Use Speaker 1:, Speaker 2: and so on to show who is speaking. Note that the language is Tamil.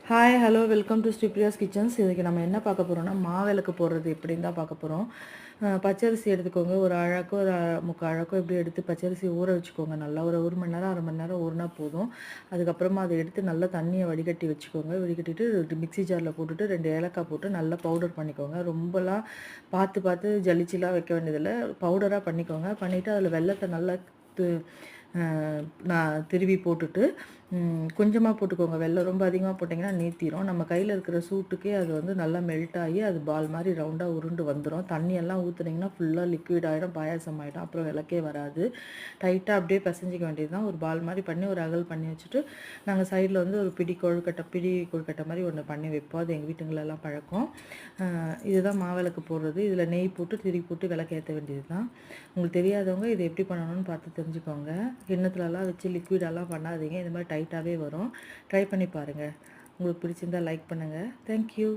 Speaker 1: Hi hello welcome to Sripriya's kitchens. இதுக்கு நம்ம என்ன பார்க்க போகிறோம்னா மாவிளக்கு போடுறது எப்படின்னு தான் பார்க்க போகிறோம். பச்சரிசி எடுத்துக்கோங்க. ஒரு அழாக்கோ ஒரு முக்கால் அழாக்கோ இப்படி எடுத்து பச்சரிசி ஊற வச்சுக்கோங்க. நல்லா ஒரு மணி நேரம் 1/2 மணி நேரம் ஊறினா போதும். அதுக்கப்புறமா அதை எடுத்து நல்லா தண்ணியை வடிகட்டி வச்சுக்கோங்க. வடிகட்டிட்டு மிக்ஸி ஜாரில் போட்டுட்டு 2 ஏலக்காய் போட்டு நல்லா பவுடர் பண்ணிக்கோங்க. ரொம்பலாம் பார்த்து பார்த்து ஜலிச்சிலாம் வைக்க வேண்டியதில்லை, பவுடராக பண்ணிக்கோங்க. பண்ணிவிட்டு அதில் வெல்லத்தை நல்லா நான் திருவி போட்டுட்டு கொஞ்சமாக போட்டுக்கோங்க. வெல்லம் ரொம்ப அதிகமாக போட்டிங்கன்னா நீத்திரும். நம்ம கையில் இருக்கிற சூட்டுக்கே அது வந்து நல்லா மெல்ட் ஆகி அது பால் மாதிரி ரவுண்டாக உருண்டு வந்துடும். தண்ணியெல்லாம் ஊற்றுனீங்கன்னா ஃபுல்லாக லிக்விட் ஆகிடும், பாயாசம் ஆகிடும், அப்புறம் விளக்கே வராது. டைட்டாக அப்படியே பிசைஞ்சிக்க வேண்டியது தான். ஒரு பால் மாதிரி பண்ணி ஒரு அகல் பண்ணி வச்சுட்டு நாங்கள் சைடில் வந்து ஒரு பிடி கொழுக்கட்டை மாதிரி ஒன்று பண்ணி வைப்போம். அது எங்கள் வீட்டுங்களெல்லாம் பழக்கம். இதுதான் மாவிளக்கு போடுறது. இதில் நெய் போட்டு திரி போட்டு விளக்கு ஏற்ற வேண்டியது தான். உங்களுக்கு தெரியாதவங்க இதை எப்படி பண்ணணும்னு பார்த்து தெரிஞ்சுக்கோங்க. கிண்ணத்துலலாம் வச்சு லிக்விடெல்லாம் பண்ணாதீங்க, இந்த மாதிரி டைட்டாகவே வரும். ட்ரை பண்ணி பாருங்கள். உங்களுக்கு பிடிச்சிருந்தால் லைக் பண்ணுங்கள். தேங்க்யூ.